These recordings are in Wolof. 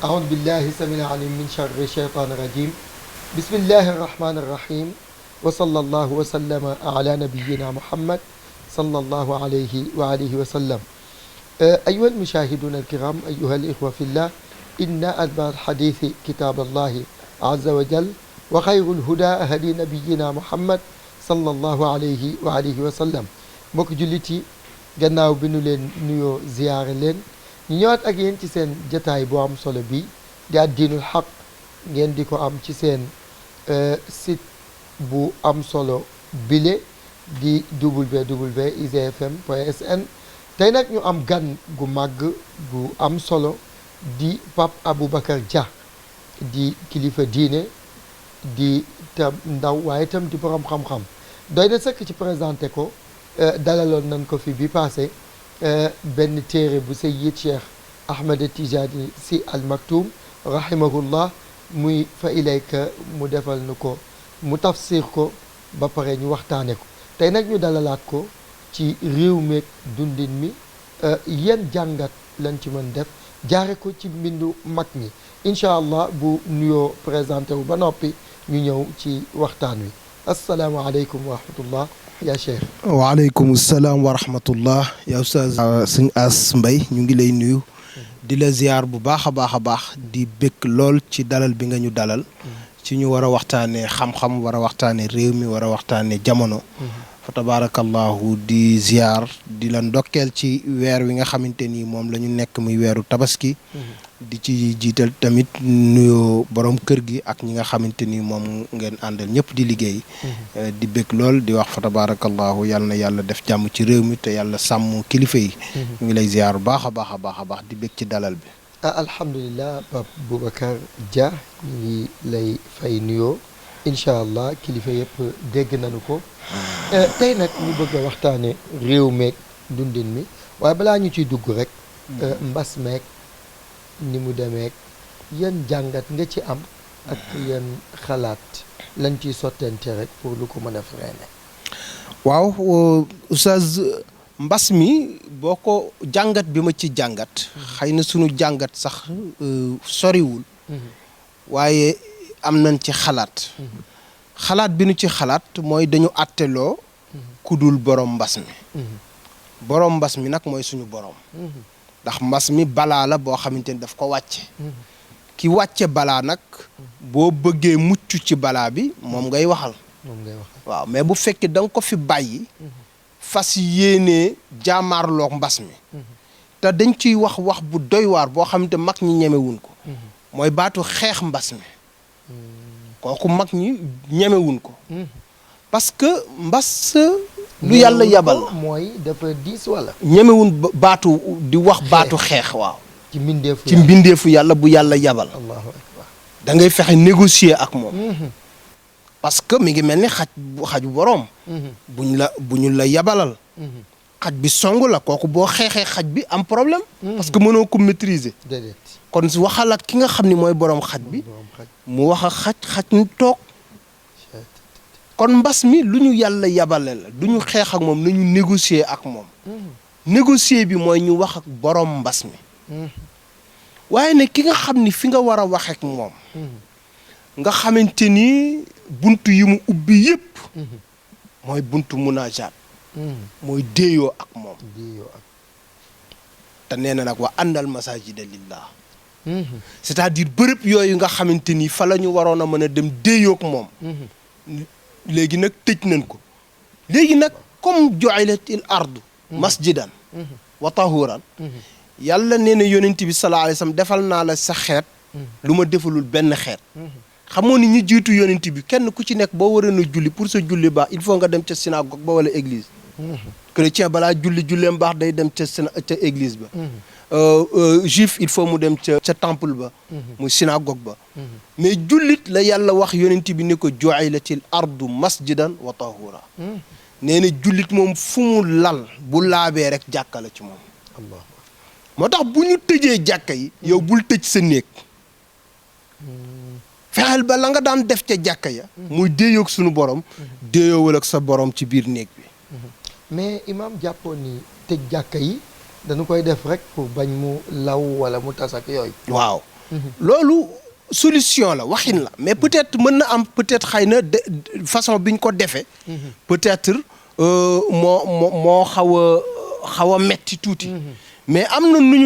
أعوذ بالله السميع العليم من شر الشيطان الرجيم بسم الله الرحمن الرحيم وصلى الله وسلم على نبينا محمد صلى الله عليه وآله وسلم أيها المشاهدون الكرام أيها الإخوة في الله إن أدبر الحديث كتاب الله عز وجل وخير الهدى هدي نبينا محمد صلى الله عليه وآله وسلم mbokk jullit yi gannaaw bi nu leen nuyoo ziyaare leen ñu ñëwaat ak yéen ci seen jataay bu am solo bi di addiinul xaq ngeen di ko am ci seen site bu am solo bile di www.igfm.sn tey nag ñu am gan gu màgg gu am solo di Pape Aboubacar Dia di kilifa diine di tam ndaw waaye itam di borom xam-xam doy na sëkk ci présenté ko dalaloon nañ ko fi bi passé benn téere bu Seyyid Cheikh Ahmed Tijani Sy Al Maktoum rahimahullah muy fa ilayka mu defal nu ko mu tafsir ko ba pare ñu waxtaane ko tey nag ñu dalalaat ko ci réew meeg dundin mi yan jàngat lañ ci mën def jaare ko ci mbindu mag ñi incha allah bu nuyoo présenté wu ba noppi ñu ñëw ci waxtaan wi asalaamaaleykum wa rahmatullah yaa cheikh. waaleykum salaam wa rahmatullah yaa oustaz sëñ As Mbaye ñu ngi lay nuyu di la ziar bu baax a baax di bëgg lool ci dalal bi nga ñu dalal ci ñu war a waxtaanee xam-xam war a waxtaanee réew mi war a waxtaanee jamono fa tabaarakallahu di ziar di la ndokkeel ci weer wi nga xamante ni moom la ñu nekk muy weeru tabaski di ci jiital tamit nuyoo borom kër gi ak ñi nga xamante ni moom ngeen àndal ñëpp di liggéey di bëgg lool di wax fa tabaarakallahu yàlla na yàlla def jàmm ci réew mi te yàlla sàmm kilifa yi ñu ngi lay ziar bu baax a baax a baax a baax di bëgg ci dalal bi alhamdulilah Pape Boubacar Dia ñu ngi lay fay nuyoo incha allah kilifa yëpp dégg nañu ko tey nag ñu bëgg a waxtaane réew meeg dundin mi waaye balaa ñu ciy dugg rek mbas meeg ni mu demeek yan jàngat nga ci am ak yan xalaat lañ ciy sottente rek pour lu ko mën a freiner. waaw oustaz mbas mi boo ko jàngat bi ma ci jàngat xëy na sunu jàngat sax soriwul waaye am nañ ci xalaat xalaat bi nu ci xalaat mooy dañu àtteloo kudul borom mbas mi borom mbas mi nag mooy suñu borom ndax mbas mi balaa la boo xamante ni daf ko wàcce ki wàcce balaa nag boo bëggee mucc ci balaa bi moom ngay waxal waaw mais bu fekkee da nga ko fi bàyyi fas yéenee jaamaarloog mbas mi te dañ ciy wax bu doy waar boo xamante mag ñi ñemewuñ ko mooy baatu xeex mbas mi kooku mag ñi ñemewuñ ko parce que mbas lu yàlla yabal mooy dafa diis wala ñemewuñ baatu di wax baatu xeex waaw ci mbindeefu yàlla bu yàlla yabal allahu akbar da ngay fexe négocier ak moom parce que mi ngi mel ni xaju boroom bu ñu la yabalal xaj bi song la kooku boo xeexee xaj bi am problème parce que mënoo ko maîtriser déedéet kon waxal ak ki nga xam ni mooy boroom xaj bi mu wax ak xaj ñu toog kon mbas mi lu ñu yàlla yabale la du ñu xeex ak moom nañu négocier ak moom négocier bi mooy ñu wax ak boroom mbas mi waaye ne ki nga xam ni fi nga war a wax ak moom nga xamante ni buntu yi mu ubbi yépp mooy buntu munaajaat mooy déeyoo ak moom te nee na nag wa annal masaajida lillah c'est-à-dire bërëb yooyu nga xamante ni fa la ñu waroon a mën a dem déeyoo ak moom léegi nag tëj nañ ko léegi nag comme ju'ilatil ardu masjidan wa tahuran yàlla nee na yonent bi sallallahu alayhi wasallam defal naa la sa xeet lu ma defalul benn xeet xamoo ni ñi jiitu yonent bi kenn ku ci nekk boo waroon a julli pour sa julli baax il faut nga dem ca synagogue ba wala église chrétien balaa julleem baax day dem ca église ba juif il faut mu dem ca temple ba muy synagogue ba mais jullit la yàlla wax yonent bi ne ko ju'ilatil ardu masjidan wa tahura nee na jullit moom fu mu lal bu laabee rek jàkka la ci moom Allah moo tax bu ñu tëjee jàkka yi yow bul tëj sa néeg fexeel ba la nga daan def ca jàkka ya muy déeyoog suñu borom déeyoowal ak sa borom ci biir néeg bi mais imam jàppoon ni tëj jàkka yi dañu koy def rek pour bañ mu law wala mu tas ak yooyu waaw loolu solution la waxin la mais peut-être mën na am peut-être xëy na façon biñ ko defee peut-être moo xaw a metti tuuti mais am na nu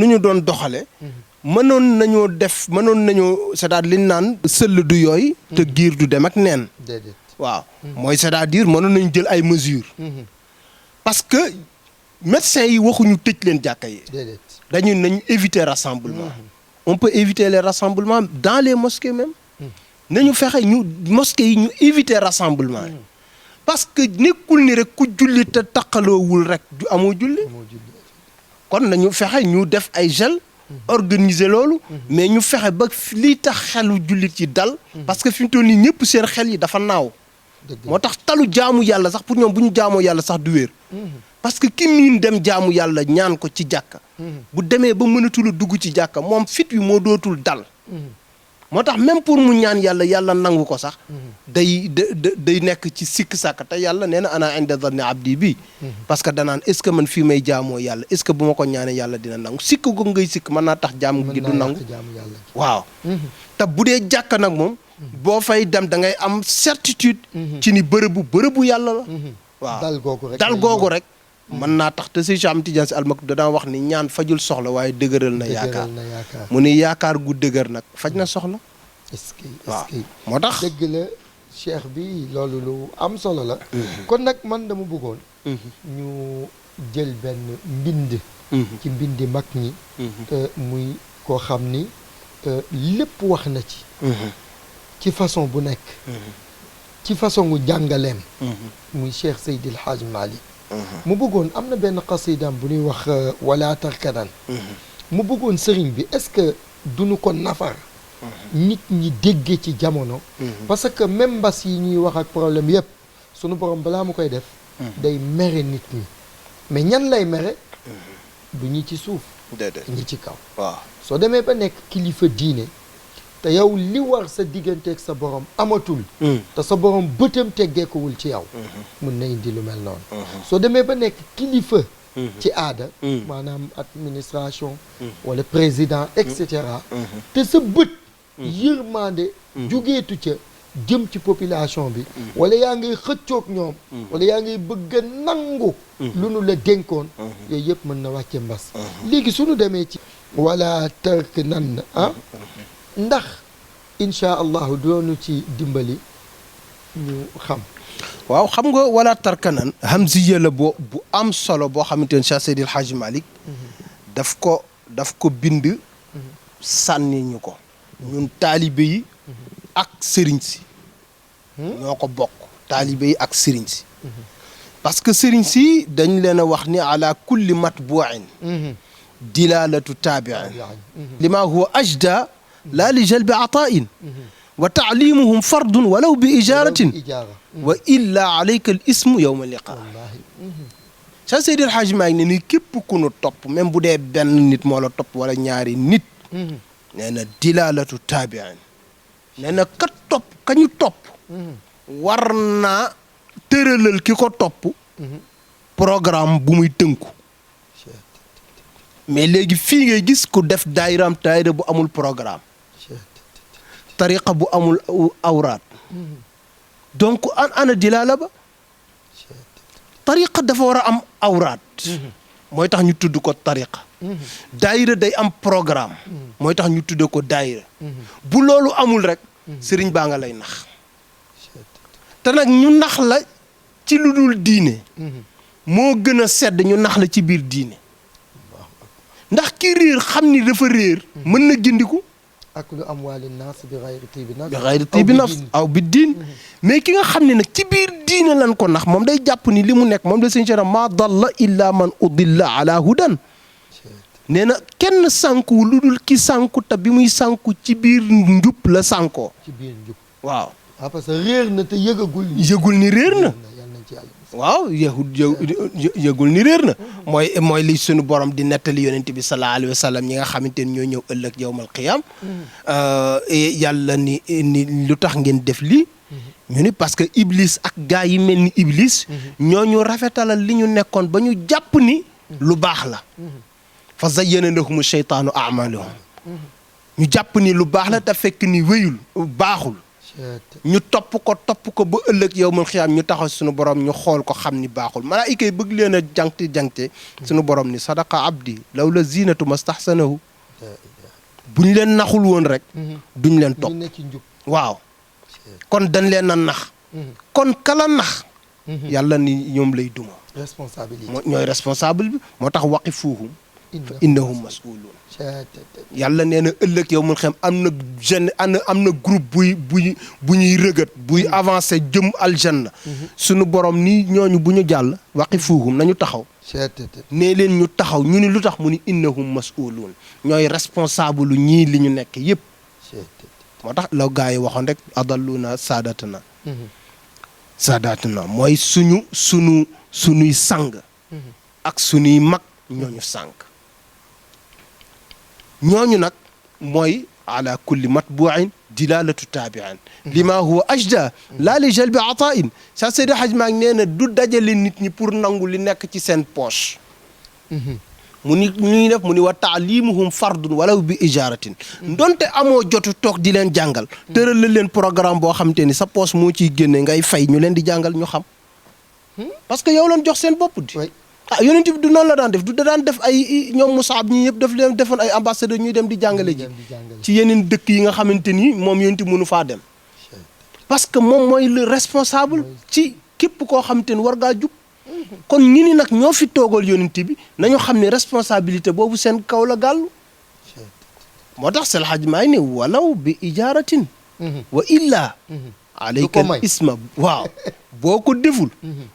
ñu doon doxale mënoon nañoo c'est-à-dire liñ naan sëll du yooy te giir du dem ak neen waaw mooy c'est-à-dire mënoon nañu jël ay mesures parce que médecins yi waxuñu tëj leen jàkka yi nañu éviter rassemblement on peut éviter les rassemblements dans les mosquées même nañu fexe mosquées yi ñu éviter rassemblement yi parce que nekkul ni rek ku julli te taqaloowul rek du amoo julli kon nañu fexe ñu def ay gel organiser loolu mais ñu fexe ba lii tax xelu jullit yi dal parce que fi mu toll nii ñëpp seen xel yi dafa naaw moo tax talu jaamu yàlla sax pour ñoom bu ñu jaamoo yàlla sax du wér parce que ki miin dem jaamu yàlla ñaan ko ci jàkka bu demee ba mënatul a dugg ci jàkka moom fit wi moo dootul dal moo tax même pour mu ñaan yàlla nangu ko sax day nekk ci sikk sàkk te yàlla nee na ana inda zanni abdi bi parce que danaan est-ce que man fii may jaamoo yàlla est-ce que bu ma ko ñaanee yàlla dina nangu sikk go ngay sikk mën naa tax jaam gi du nangu waaw te bu dee jàkka nag moom boo fay dem da ngay am certitude ci ni bërëbu yàlla la waaw dal googu rek mën naa tax te si Cheikh Ahmed Tidiane Sy Al Maktoum danaa wax ni ñaan fajul soxla waaye dëgëral na yaakaar mu ni yaakaar gu dëgër nag faj na soxla est-ce que waaw moo tax dëgg la cheikh bi loolu lu am solo la kon nag man dama bëggoon ñu jël benn mbind ci mbindi mag ñi muy koo xam ni lépp wax na ci façon bu nekk ci façon gu jàngaleem muy Cheikh Seydil Hadj Malick mu bëggoon am na benn xasidaam bu ñuy wax wala tarkanan mu bëggoon sëriñ bi est-ce que duñu ko nafar nit ñi déggee ci jamono parce que même mbas yi ñuy wax ak problème yëpp sunu borom balaa mu koy def day mere nit ñi mais ñan lay mere du ñi ci suuf ñi ci kaw waaw soo demee ba nekk kilifa diine te yow li war sa digganteeg sa borom amatul te sa borom bëtam teggeekuwul ci yow mun na indi lu mel noonu soo demee ba nekk kilifa ci aada maanaam administration wala président et cetera te sa bët yërmande jugeetu ca jëm ci population bi wala yaa ngay xëccoog ñoom wala yaa ngay bëgg a nangu lu nu la dénkoon yooyu yëpp mën na wàcce mbas léegi suñu demee ci wala tërk nan ndax incha allahu doonu ci dimbali ñu xam waaw xam nga wala tarkanan hamziya la bu am solo boo xamante ne Cheikh Seydil Hadji Malick daf ko bind sànni ñu ko ñun taalibe yi ak sëriñ si ñoo ko bokk taalibe yi ak sëriñ si parce que sëriñ si dañ leen a wax ni ala kulli matbu'in dilalatu tabi'in lima huwa ajda la li jalbi ata'in wa taalimuhum fardun walaw bi ijaratin wa illa alayka al ismu yawma liqa Cheikh Seydil Hadji Malick ne ni képp ku nu topp même bu dee benn nit moo la topp wala ñaari nit nee na dilalatu tabi'in nee na ka ñu topp war naa tëralal ki ko topp programme bu muy tënku mais léegi fii ngay gis ku def daayira bu amul programme tariqa bu amul awraat donc ana dilaala ba tariqa dafa war a am awraat mooy tax ñu tudd ko tariqa daayira day am programme mooy tax ñu tudd ko daayira bu loolu amul rek sëriñ baa nga lay nax te nag ñu nax la ci lu dul diine moo gën a sedd ñu nax la ci biir diine ndax ki réer xam ni dafa réer mën na gindiku ak lu am waali naas bi xayri tiibi nafs aw bi diin mais ki nga xam ne nag ci biir diine lan ko nax moom day jàpp ni li mu nekk moom la sëñ Cheikh maa dalla illa man udilla ala hudan nee na kenn sànku lu dul ki sànku te bi muy sànku ci biir njub la sànkoo ci biir njub waaw parce que réer na te yëgul ni réer na waaw yëgul ni réer na mooy li suñu borom di nettali yonent bi sallallahu alayhi wa sallam ñi nga xamante ni ñoo ñëw ëllëg yawmal qiyaam yàlla ni lu tax ngeen def lii ñu ni parce que iblis ak gaa yi mel ni iblis ñooñu rafetalal li ñu nekkoon ba ñu jàpp ni lu baax la fa zayyana lahumu sheytaanu a'maalahum ñu jàpp ni lu baax la te fekk ni wéyul baaxul ñu topp ko ba ëllëg yawmal xiyaam ñu taxaw suñu borom ñu xool ko xam ni baaxul malaayika yi bëgg leen a jangte suñu borom ni sadaqa abdi law la zinatu mastahsanahu buñ leen naxul woon rek duñ leen topp waaw kon dañ leen a nax kon kala nax yàlla ni ñoom lay duma responsabilité ñooy responsable bi moo tax waqifuhum fa innahum mas'uluun yàlla nee na ëllëg yow mun xam am na groupe bu ñuy rëgët buy avancé jëm aljanna suñu borom ni ñooñu bu ñu jàll waqifuhum nañu taxaw nee leen ñu taxaw ñu ni lu tax mu ni innahum mas'uluun ñooy responsable ñii li ñu nekk yëpp moo tax la gaa yi waxoon rek adalluna sadatuna mooy suñuy sang ak suñuy mag ñooñu sànq ñooñu nag mooy ala kulli matbu'in dilalatu tabi'in lima huwa ajda laa li jalbi ata'in sa Seydi Hadj Malick nee na du dajale nit ñi pour nangu li nekk ci seen poche mu ni ñuy def mu ni wa taalimuhum fardun walaw bi ijaratin ndonte amoo jotu toog di leen jàngal tëral leen programme boo xamante ni sa poche moo ciy génne ngay fay ñu leen di jàngal ñu xam parce que yow leen jox seen bopp di yonent bi du noonu la daan def du daan def ay ñoom Musab ñi yëpp daf leen defoon ay ambassadeur ñuy dem di jàngale ji ci yeneen dëkk yi nga xamante ni moom yonent mënu faa dem parce que moom mooy le responsable ci képp koo xamante ni war ngaa jug kon ñi ni nag ñoo fi toogal yonent bi nañu xam ne responsabilité boobu seen kaw la gàllu moo tax Seydi Hadji Maalik ne walaw bi ijaratin wa illa alayka al isma waaw boo ko deful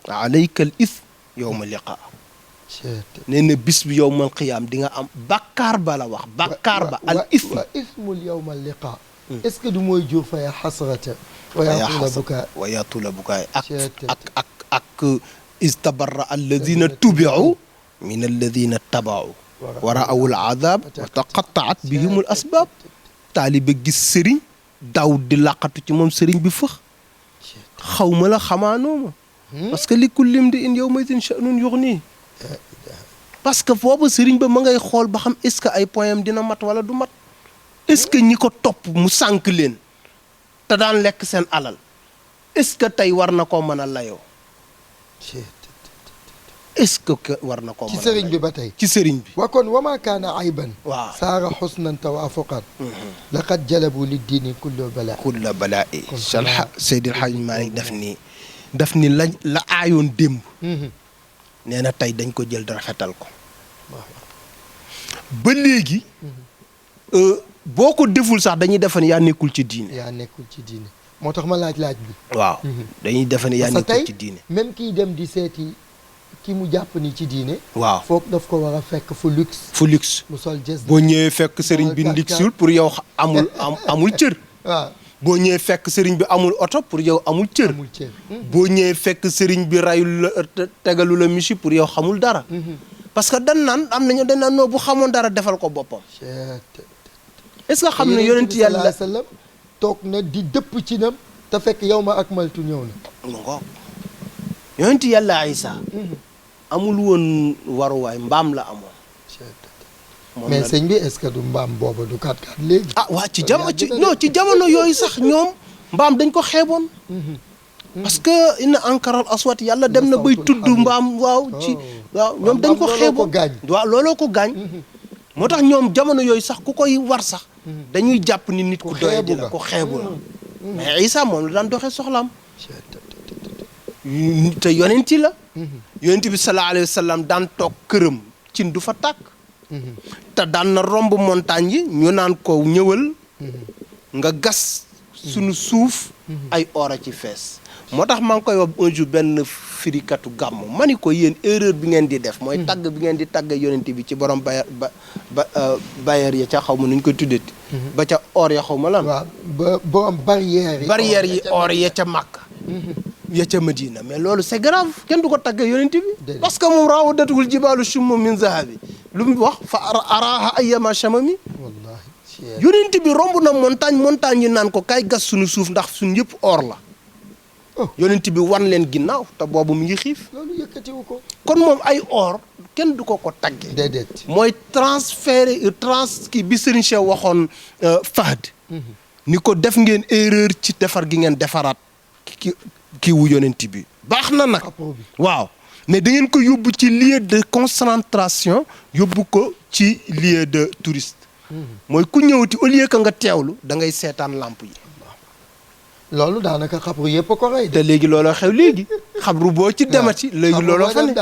alayka al ism yawma liqa nee na bis bi yawmal qiyaam di nga am bàkkaar ba la wax bàkkaar ba al ism wa ismul yawmal liqa est-ce que du mooy jur fa ya xasrata wa ya tula bukaay ak istabarra alladina tubiu min alladina tabaau wa raawu al adab wa taqattaat bihim al asbab taaliba gis sëriñ daw di làqatu ci moom sëriñ bi fëx xawma la xamaanooma parce que li kulli imri'in yawma idin sha'nun yughni parce que boobu sëriñ ba ma ngay xool ba xam est-ce que ay poème dina mat wala du mat est-ce que ñi ko topp mu sànk leen te daan lekk seen alal est-ce que tey war na koo mën a layoo est-ce que war na koo mën a ci sëriñ bi ba tey ci sëriñ bi wa kon wama kaana ayban waaw saara xusnan tawaafuqan laqad jalabu li diini kulla balaa'i Seydi El Hadji Malick daf ni la aayoon démb nee na tey dañ ko jël rafetal ko ba léegi boo ko deful sax dañuy defe ne yaa nekkul ci diine moo tax ma laaj bi waaw dañuy defe ne yaa nekkul ci diine même kiy dem di seeti ki mu jàpp ni ci diine waaw foog daf ko war a fekk fu luxe mu sol jës boo ñëwee fekk sëriñ bi ndiksul pour yow amul cër waaw boo ñëwee fekk sëriñ bi amul oto pour yow amul cër boo ñëwee fekk sëriñ bi rayul la tegalu la michi pour yow xamul dara parce que dañ naan noo bu xamoon dara defal ko boppam est-ce que xam ne yonent yàlla sallam toog na di dëpp ci nam te fekk yow ma akmaltu ñëw na ngo yonent yàlla Isa amul woon waruwaay mbaam la amoon mais sëñ bi est-ce que du mbaam booba du 4x4 léegi waa ci jamono yooyu sax ñoom mbaam dañ ko xeeboon parce que inna ankaral aswat yàlla dem na bay tudd mbaam waaw ñoom dañ ko xeeboon waaw looloo ko gaañ moo tax ñoom jamono yooyu sax ku koy war sax dañuy jàpp ni nit ku doye di la ko xeebu la mais Isa moom la daan doxee soxlaam te yonenti la yonenti bi sallallahu alayhi wa sallam daan toog këram cin du fa tàkk te daan na romb montagne yi ñu naan ko ñëwal nga gas sunu suuf ay ora ci fees moo tax maa ngi koy wax un jour benn firikatu gàmm ma ni ko yéen erreur bi ngeen di def mooy tagg bi ngeen di tagg yonent bi ci borom bayeer ya ca xaw ma nuñ ko tuddati ba ca or ya xaw ma lan waaw ba borom barrière yi or ya ca Makka ya ca Madina mais loolu c'est grave kenn du ko tagg yonent bi parce que moom raawadatul jibaalu shummu min zahabi lu mu wax fa araha ayyama shamami wallahi yonent bi romb na montagne yi naan ko kay gas suñu suuf ndax suñu yëpp or la yonent bi wan leen ginnaaw te boobu mu ngi xiif loolu yëkkatiwu ko kon moom ay or kenn du ko tagge déedéet. mooy kii bi Serigne Cheikh waxoon Fahd ni ko def ngeen erreur ci defar gi ngeen defaraat kii wu yonent bi baax na nag waaw mais da ngeen ko yóbbu ci lieu de concentration yóbbu ko ci lieu de touriste mooy ku ñëwati au lieu que nga teewlu da ngay seetaan lamp yi loolu daanaka xabru yëpp a ko rey te léegi looloo xew léegi xabru boo ci demati léegi looloo fa ne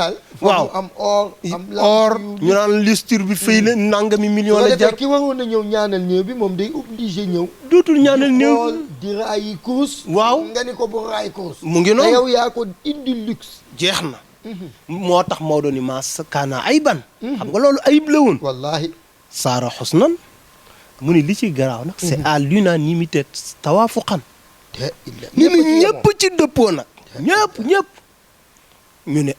waaw am or ñu naan listure bi fay na nangami million la jar ki waroon na ñëw ñaanal néew bi moom day obligé ñëw dootul ñaanal néew di raay kurus waaw nga ni ko bu raay kurus mu ngi noonu yow yaa ko indi luxe jeex na moo tax Maodo ni maas kaana ayban xam nga loolu ayib la woon wallahi saara xusnan mu ni li ci garaaw nag c'est à l'unanimité tawaafuqan ni ñëpp ci dëppoo nag ñëpp ñu ne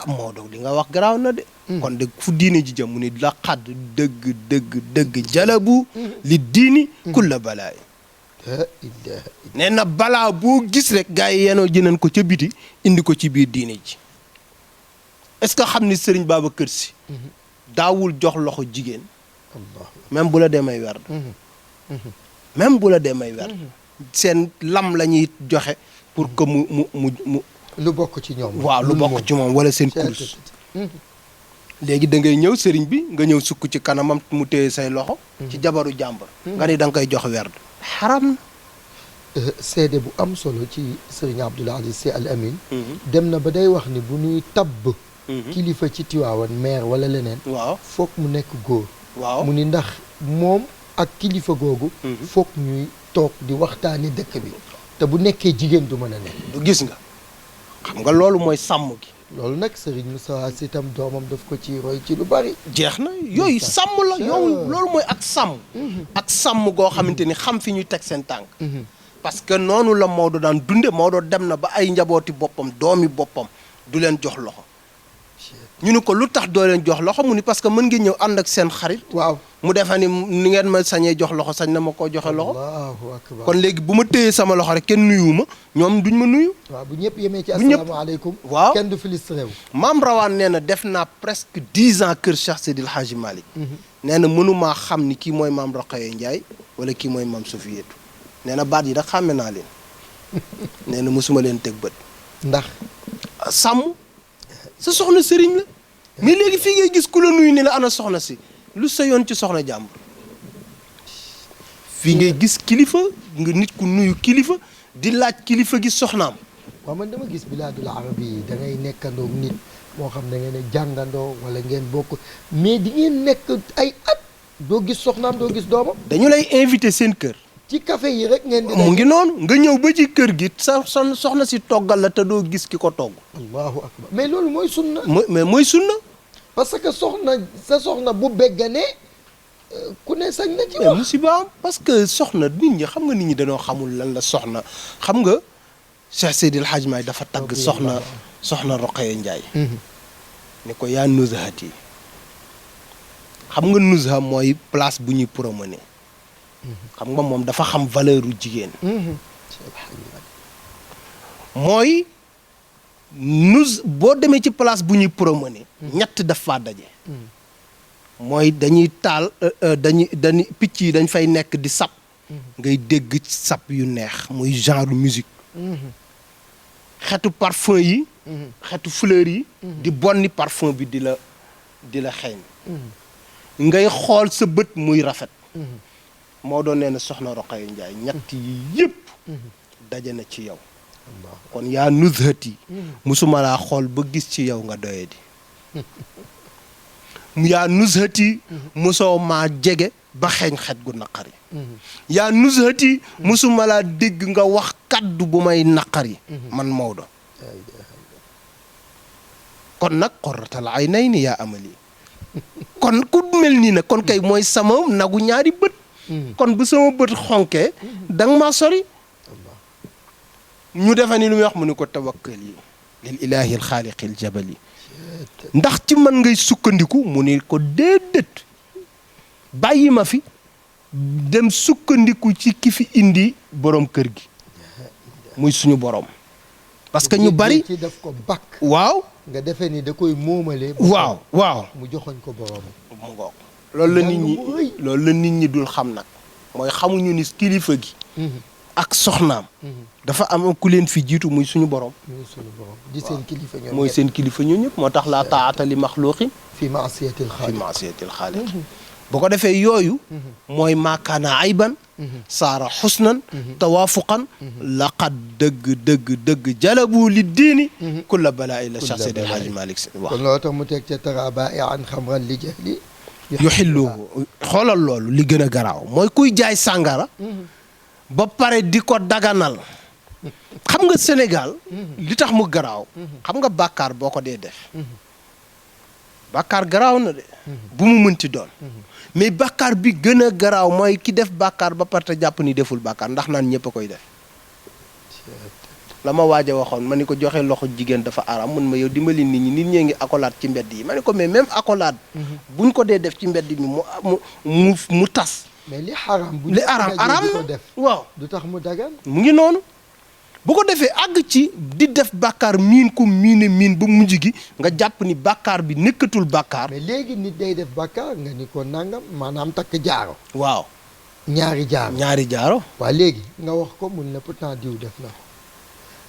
Maodo li nga wax garaaw na de kon de fu diine ji jëm mu ni laqad dëgg jalabu li diini kulla balaay nee na balaa boo gis rek gars yi yenoo jënan ko ca biti indi ko ci biir diine ji est-ce que xam ni Serigne Babacar Sy daawul jox loxo jigéen même bu la demee werd même bu la demee werd seen lam la ñuy joxe pour que mu lu bokk ci ñoom waaw lu bokk ci moom wala seen kurus léegi da ngay ñëw sëriñ bi nga ñëw sukk ci kanamam mu téye say loxo ci jabaru jàmbur nga ni da nga koy jox werd xaram na seede bu am solo ci sëriñ Abdoul Aziz Sy Al Amine dem na ba day wax ni bu ñuy tabb kilifa ci Tiwaawan maire wala leneen waaw foog mu nekk góor waaw mu ni ndax moom ak kilifa googu foog ñuy toog di waxtaani dëkk bi te bu nekkee jigéen du mën a nekk du gis nga xam nga loolu mooy sàmm gi loolu nag Serigne Moussa Sy tam doomam daf ko ci roy ci lu bari jeex na yooyu sàmm la yow loolu mooy ak sàmm goo xamante ni xam fi ñuy teg seen tànk parce que noonu la Maodo daan dunde Maodo dem na ba ay njabooti boppam doomi boppam du leen jox loxo ñu ne ko lu tax doo leen jox loxo mu ni parce que mën ngeen ñëw ànd ak seen xarit waaw mu defa ni ngeen ma sañee jox loxo sañ na ma koo joxe loxo Allahu akbar kon léegi bu ma téyee sama loxo rek kenn nuyu ma ñoom duñ ma nuyu waaw bu ñëpp yemee ci asalaamaaleykum waaw kenn du filistre wu maam rawaan nee na def naa presque 10 ans kër Cheikh Seydil Hadji Malick nee na mënumaa xam ni kii mooy maam Roqaye Ndiaye wala kii mooy maam Sofiyatu nee na baat yi nag xàmme naa leen nee na mosuma leen teg bët ndax sàmm sa soxna sëriñ la mais léegi fii ngay gis ku la nuyu ni la ana soxna si lu sa yoon ci soxna jàmbur fii ngay gis kilifa nga nit ku nuyu kilifa di laaj kilifa gi soxnaam waaw man dama gis bilaadul arabi yi da ngay nekkandoo nit moo xam da ngeen a jàngandoo wala ngeen bokk mais di ngeen nekk ay at doo gis soxnaam doo gis doomam dañu lay invité seen kër ci café yi rek ngeen di mu ngi noonu nga ñëw ba ci kër gi sa soxna si toggal la te doo gis ki ko togg allahu akbar mais loolu mooy sunna mais mooy sunna parce que sa soxna bu begganee ku ne sañ na ci mais wax musiba am parce que soxna nit ñi xam nga nit ñi dañoo xamul lan la soxna xam nga Cheikh Seydil Hadji Maay dafa tagg soxna Roqaye Ndiaye ni ko yaa nuzhati xam nga nuzha mooy place bu ñuy promener xam nga moom dafa xam valeur u jigéen mooy boo demee ci place bu ñuy promener ñett daf faa daje mooy dañuy taal dañuy picc yi dañ fay nekk di sap ngay dégg sap yu neex muy genre musique xetu parfum yi xetu fleur yi di bonni parfum bi di la xeeñ ngay xool sa bët muy rafet moo doon nee na soxna Roqaye Ndiaye ñett yi yëpp daje na ci yow kon yaa nuzhati musuma laa xool ba gis ci yow nga doye di yaa nuzhati musoo maa jege ba xeeñ xet gu naqari yaa nuzhati musuma laa dégg nga wax kaddu bu may naqari man Maodo kon nag qurratal aynayni yaa amali kon ku mel nii nag kon kay mooy sama nagu ñaari bët kon bu sama bët xonkee danga maa sori ñu defe ni lu muy wax mu ni ko tawakkal yi lil ilahi alxaaliqil jabali ndax ci man ngay sukkandiku mu ni ko déedéet bàyyi ma fi dem sukkandiku ci ki fi indi borom kër gi muy suñu borom parce que ñu bari ci def ko bakk waaw nga defee ni da koy moomale. waaw waaw mu joxoñ ko borom. mu ngoog loolu la nit ñi dul xam nag mooy xamuñu ni kilifa gi ak soxnaam dafa am ku leen fi jiitu muy suñu borom. di seen kilifa ñoom mooy seen kilifa ñun ñëpp moo tax laa taa'ata li maxluuqin fi maasiyatil xaaliq bu ko defee yooyu mooy maakaana ayban saara xusnan tawaafuqan laqad dëgg jalabu li diini kulla balaa ila Cheikh Seydi El Hadji Malick Sy wax kon loolu tax mu teg ca tara baa'i'an xamran li jahli yuxilluhu xoolal loolu li gën a garaaw mooy kuy jaay sàngara ba pare di ko daganal xam nga Sénégal li tax mu garaaw xam nga bàkkaar boo ko dee def bàkkaar garaaw na de bu mu mënti doon mais bàkkaar bi gën a garaaw mooy ki def bàkkaar ba pare te jàpp ni deful bàkkaar ndax naan ñëpp a koy def la ma waaj a waxoon ma ni ko joxe loxo jigéen dafa aram mun ma yow dimbali nit ñee ngi accolade ci mbedd yi ma ni ko mais même accolade buñ ko dee def ci mbedd mi mu tas mais li xaram bu li aram ko def waaw du tax mu dagan mu ngi noonu bu ko defee àgg ci di def bàkkaar miin ko miin ba mujj gi nga jàpp ni bàkkaar bi nekkatul bàkkaar. mais léegi nit day def bàkkaar nga ni ko nangam maanaam takk jaaro. waaw. ñaari jaaro. waaw léegi nga wax ko mun ne pourtant diw def na ko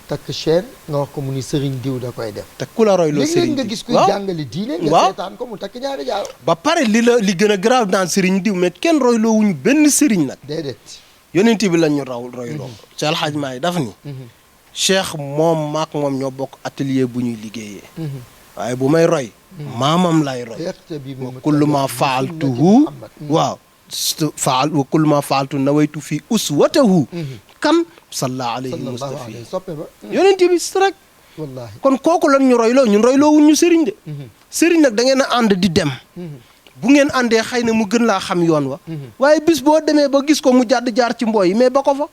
takk chaîne nga wax ko mu ni sëriñ diw da koy def. te ku la roy loo sëriñ léegi nga gis kuy jàngale diine. nga seetaan ko mu takk ñaari jaaro. ba pare li gën a grave naan sëriñ diw mais kenn roy loo wuñu benn sëriñ nag. déedéet. yonent bi lañ ñu royloo Cheikh El Hadji Maay dafa ni cheikh moom maak moom ñoo bokk atelier bu ñuy liggéeyee waaye bu may roy maamam lay roy wa kullu ma faaltuhu waaw wa kullu ma faaltu nawaytu fi uswatahu kan salla alayhi mustafi yonent bi rek wallaahi kon kooku lan ñu royloo ñun royloo wuñ ñu sëriñ de sëriñ nag da ngeen a ànd di dem bu ngeen àndee xëy na mu gën laa xam yoon wa waaye bis boo demee ba gis ko mu jàdd jaar ci mbooy yi mais ba ko fa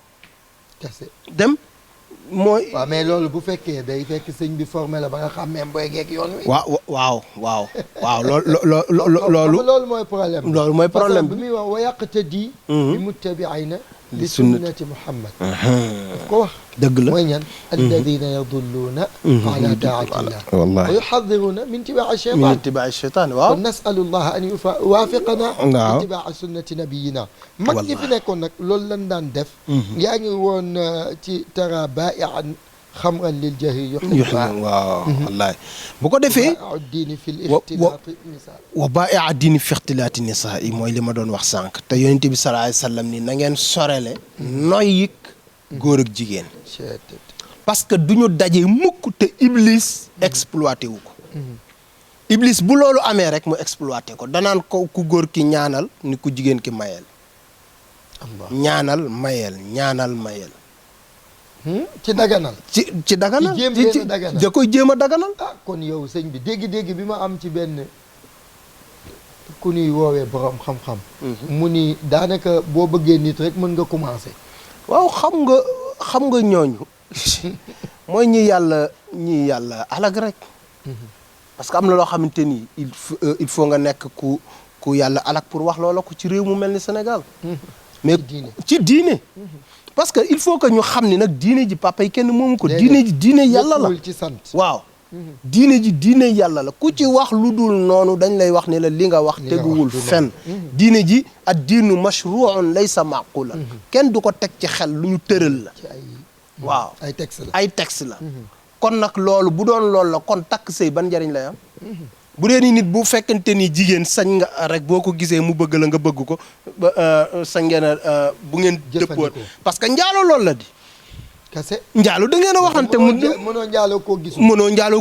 dem mooy waaw mais loolu bu fekkee day fekk sëñ bi formé la ba nga xam même mbooy geeg yoon wi waaw loolu mooy problème bi muy wax wa yaqtadi bi muttabi'ina li sunnati Muhammad daf ko wax dëgg la mooy ñan alladina yadulluuna ala taatillah wa yuxadiruuna min itibaa cheytaan waaw kon nasalu llaha an yuwaafiqana itibaa sunnati nabiyina mag ñi fi nekkoon nag loolu lan daan def yaa ngi woon ci tara baa'i'an xamran lil jahri yuhibbuha waaw wallaay bu ko defee diini fi ixtilaati nisaa wa baa'i'a diini fi ixtilaati nisaa yi mooy li ma doon wax sànq te yonent bi sallallahu alayhi wa sallam ni na ngeen sorele noyyik góor ak jigéen parce que du ñu daje mukk te iblis exploité wu ko iblis bu loolu amee rek mu exploité ko danaan ko ku góor ki ñaanal ni ku jigéen ki mayel ñaanal mayel ci daganal ci daganal da koy jéem a daganal kon yow sëñ bi dégg-dégg bi ma am ci benn ku ñuy woowee borom xam-xam mu ni daanaka boo bëggee nit rek mën nga commencé waaw xam nga ñooñu mooy ñi yàlla alag rek parce que am na loo xamante ni il faut nga nekk ku yàlla alag pour wax loola ko ci réew mu mel ni Sénégal mais ci diine parce que il faut que ñu xam ni nag diine ji papa yi kenn moomu ko diine yàlla la ci sant waaw diine yàlla la ku ci wax lu dul noonu dañ lay wax ne la li nga wax teguwul fenn diine ji ad diinu mashruun laysa maqulan kenn du ko teg ci xel lu ñu tëral la waaw ay texte la kon nag loolu bu doon loolu la kon takk sëy ban njariñ lay am bu dee ni nit bu fekkente ni jigéen sañ nga rek boo ko gisee mu bëgg la nga bëgg ko sañ ngeen a bu ngeen dëppoon parce que njaalo loolu la di kase njaalo da ngeen a waxante mu mënoo njaaloo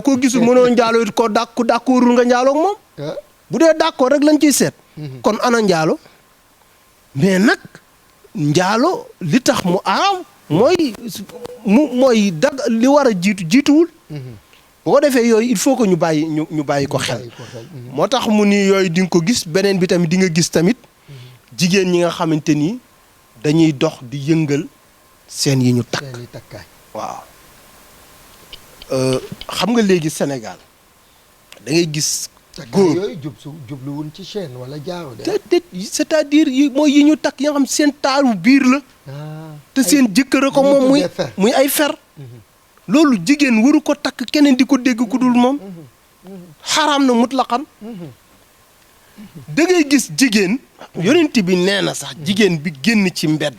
koo gisul mënoo njaaloo it koo ku d'accordul nga njaaloo ak moom bu dee d'accord rek lañ ciy seet kon ana njaalo mais nag njaalo li tax mu araam mooy dag li war a jiituwul bu ko defee yooyu il faut que ñu bàyyi ko xel moo tax mu ni yooyu di nga ko gis beneen bi tamit di nga gis tamit jigéen ñi nga xamante ni dañuy dox di yëngal seen yi ñu takk waaw xam nga léegi Sénégal da ngay gis góor yooyu jubluwun ci chaîne wala jaaro de c'est-à-dire mooy yi ñu takk yi nga xam seen taaru biir la te seen jëkkër ko moom muy ay fer loolu jigéen waru ko takk keneen di ko dégg ku dul moom xaraam na mutlaqan da ngay gis jigéen yonent bi nee na sax jigéen bi génn ci mbedd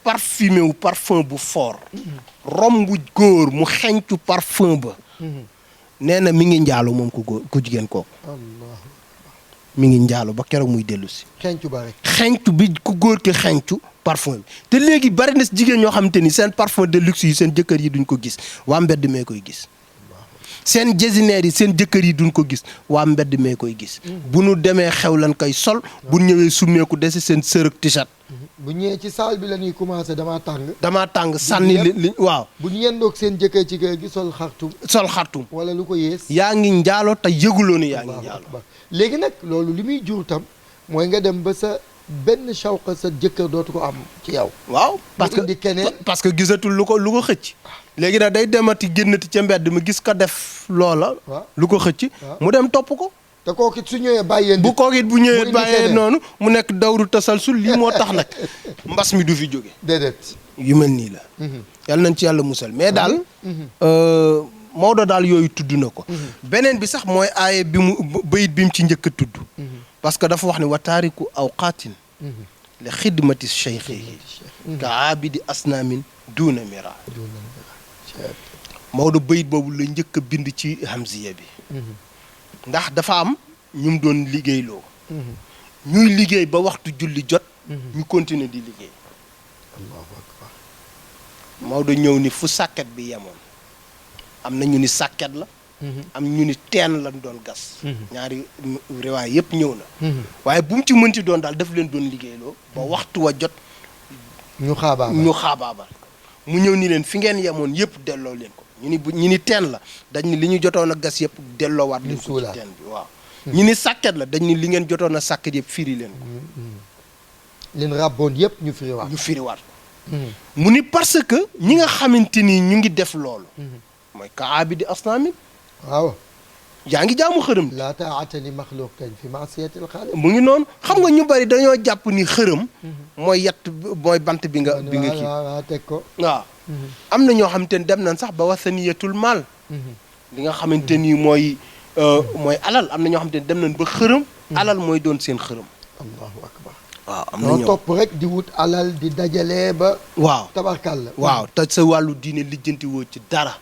parfumé wu parfum bu fort romb góor mu xeñcu parfum ba nee na mi ngi njaalu moom ku góor ku jigéen kooku mi ngi njaalu ba keroog muy dellu si xencu ba rek xeñcu bi ku góor ki xeñcu parfum bi te léegi bari na jigéen ñoo xamante ni seen parfum de luxe yi seen jëkkër yi duñ ko gis waa mbedd mee koy gis seen jasineer yi seen jëkkër yi duñ ko gis waa mbedd mee koy gis bu nu demee xew lan koy sol bu ñëwee summeeku desi seen sërëg t-shirt bu ñëwee ci salle bi la ñuy commencé damaa tàng sànni li waaw bu ñu yendoog seen jëkkër ci kër gi sol xartum wala lu ko yées yaa ngi njaalo te yëguloo ni yaa ngi njaalo léegi nag loolu li muy jur tam mooy nga dem ba sa benn shawqa sa jëkkër dootu ko am ci yow waaw parce que gisatul lu ko xëcc léegi nag day demati génnati ca mbedd mi gis ko def loola lu ko xëcc mu dem topp ko te kookit su ñëwee bàyyeen bu kookit bu ñëwee bàyyee noonu mu nekk dawru tasalsul lii moo tax nag mbas mi du fi jóge déedéet yu mel nii la yàlla nañ ci yàlla musal mais daal Maodo daal yooyu tudd na ko beneen bi sax mooy aaye bi mu bayit bi mu ci njëkk a tudd parce que dafa wax ne wa taariku awqaatin li xidmati cheikhihi ka aabidi asnaamin duuna mira Maodo bayit boobu la njëkk a bind ci hamziya bi ndax dafa am ñu doon liggéeyloo ñuy liggéey ba waxtu julli jot ñu continuer di liggéey allahu akbar Maodo ñëw ni fu sàkket bi yemoon am na ñu ni sàkket la am ñu ni teen lañ doon gas ñaari riwaay yëpp ñëw na waaye bu mu ci mënti doon daal daf leen doon liggéeyloo ba waxtu wa jot ñu xaabaabal mu ñëw ni leen fi ngeen yemoon yëpp delloo leen ko ñu ni teen la dañ ni li ñu jotoon a gas yëpp delloowaat leen ko ci teen bi waaw ñu ni sàkket la dañ ni li ngeen jotoon a sàkket yëpp firi leen ko leen ràbboon yëpp ñu firiwaat ko mu ni parce que ñi nga xamante ni ñu ngi def loolu mooy ka aabidi asnaamin waaw yaa ngi jaamu xërëm laa taa'ata li maxluqin fi ma'siyatil xaaliq mu ngi noonu xam nga ñu bari dañoo jàpp ni xërëm mooy mooy bant bi nga kii waaw teg ko waaw am na ñoo xamante ni dem nañ sax ba wasaniyatul maal li nga xamante ni mooy alal am na ñoo xamante ni dem nañ ba xërëm alal mooy doon seen xërëm allahu akbar waaw am na ñoo topp rek di wut alal di dajale ba waaw tabarkal la waaw te sa wàllu diine lijjanti woo ci dara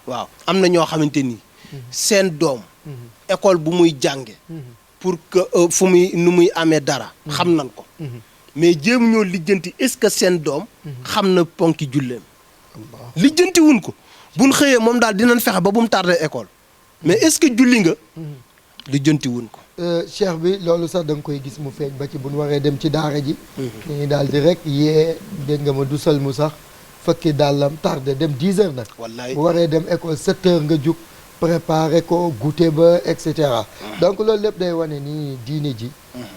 waaw am na ñoo xamante ni seen doom école bu muy jànge pour que nu muy amee dara xam nañ ko mais jéemu ñoo lijjanti est-ce que seen doom xam na ponki julleem lijjanti wuñ ko buñ xëyee moom daal dinañ fexe ba bu mu tardé école mais est-ce que julli nga lijjanti wuñ ko cheikh bi loolu sax da nga koy gis mu feeñ ba ci bu ñu waree dem ci daara ji dañuy daal di rek dégg nga ma dusal mu sax fëkki dàllam tardé dem 10 heures nag wallaay bu waree dem école 7 heures nga jug préparé ko goûter ba et cetera donc loolu lépp day wane ni diine ji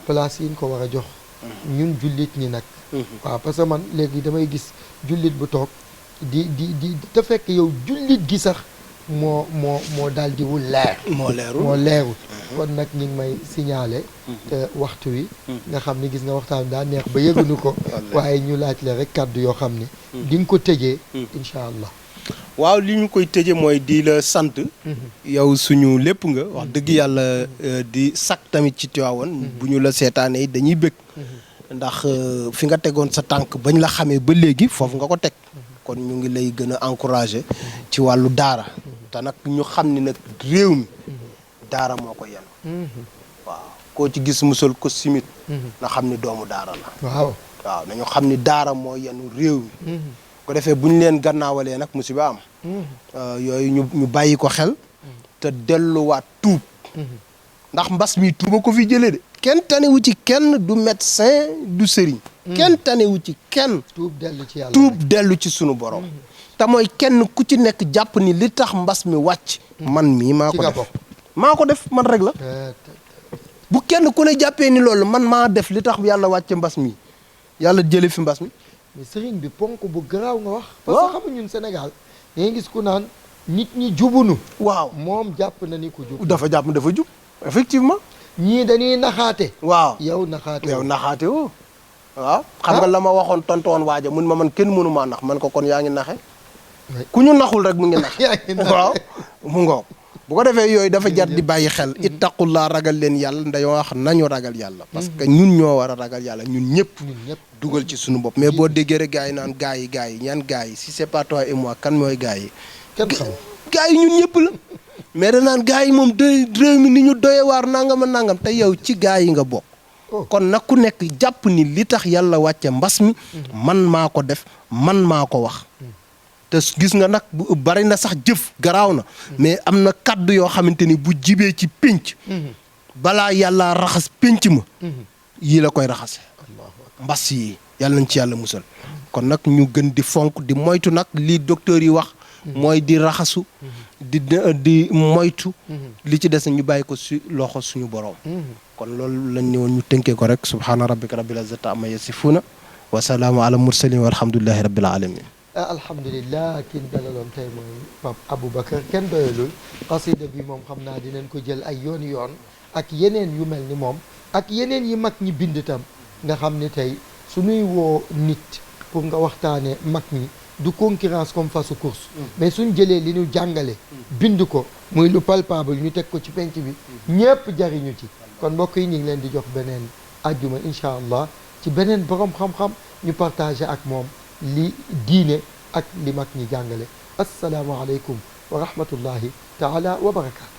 place yi ñu ko war a jox ñun jullit ñi nag waaw parce que man léegi damay gis jullit bu toog di te fekk yow jullit gi sax moo daal di wul leer moo leerul kon nag ñu ngi may signalé waxtu wi nga xam ni gis nga waxtaan daa neex ba yëgunu ko waaye ñu laaj la rek kàddu yoo xam ni di nga ko tëjee incha allah waaw li ñu koy tëje mooy di la sant yow suñu lépp nga wax dëgg yàlla di sak tamit ci Tiwaawan bu ñu la seetaanee dañuy bëgg ndax fi nga tegoon sa tànk bañ la xamee ba léegi foofu nga ko teg kon ñu ngi lay gën a encouragé ci wàllu daara te nag ñu xam ni nag réew mi daara moo ko yenu waaw koo ci gis musal ko simit na xam ni doomu daara la waaw nañu xam ni daara moo yenu réew mi ko defee bu ñu leen gannaawalee nag musiba am yooyu ñu bàyyi ko xel te delluwaat tuub ndax mbas mi tuuba ko fi jëlee de kenn tanewu ci kenn du médecin du sëriñ kenn tanewu ci kenn tuub dellu ci yàlla tuub dellu ci sunu borom te mooy kenn ku ci nekk jàpp ni li tax mbas mi wàcc man mii maa ko def man rek la bu kenn ku ne jàppee ni loolu man maa def li tax yàlla wàcce mbas mi yàlla jële fi mbas mi mais sëriñ bi ponk bu garaaw nga wax parce que xamu ñun Sénégal dangay gis ku naan nit ñi jubunu waaw moom jàpp na ni ku jub dafa jub effectivement ñii dañuy naxaate waaw yow naxaate woo waaw xam nga la ma waxoon tontoon waaja mun ma man kenn mënu maa nax man ko kon yaa ngi naxe ku ñu naxul rek mu ngi nax waaw mu ngoog bu ko defee yooyu dafa jar di bàyyi xel ittaqullah ragal leen yàlla dañoo wax nañu ragal yàlla parce que ñun ñoo war a ragal yàlla ñun ñëpp dugal ci suñu bopp mais boo déggee rek gars yi naan gars yi ñan gars yi si c'est pas toi et moi kan mooy gars yi gars yi ñun ñëpp la mais da naan gars yi moom doy réew mi ni ñu doye waar nangam nangam te yow ci gars yi nga bokk kon nag ku nekk jàpp ni li tax yàlla wàcce mbas mi man maa ko def man maa ko wax te gis nga nag bari na sax jëf garaaw na mais am na kaddu yoo xamante ni bu jibee ci pénc balaa yàlla raxas pénc ma yii la koy raxase mbas yi yàlla nañ ci yàlla musal kon nag ñu gën di fonk di moytu nag lii docteur yi wax mooy di raxasu di moytu li ci des na ñu bàyyi ko si loxo suñu borom kon loolu lañ ne woon ñu tënkee ko rek subhaana rabbika rabbil izzati amma yasifuuna wa salaamu ala mursalin walhamdulillahi rabbil alamin alhamdulilah ki ñu dalaloon tey mooy Pape Aboubacar kenn doyalul xasida bi moom xam naa dinañ ko jël ay yoon ak yeneen yu mel ni moom ak yeneen yi mag ñi bind tam nga xam ni tey suñuy woo nit pour nga waxtaane mag ñi du concurrence comme fasu course mais suñ jëlee li ñu jàngale bind ko muy lu palpable ñu teg ko ci penc bi ñëpp jariñu ci kon mbokk yi ñu ngi leen di jox beneen ajjuma incha allah ci beneen borom xam-xam ñu partagé ak moom li diine ak li mag ñi jàngale assalaamu aleykum wa rahmatullahi taala wa barakaatu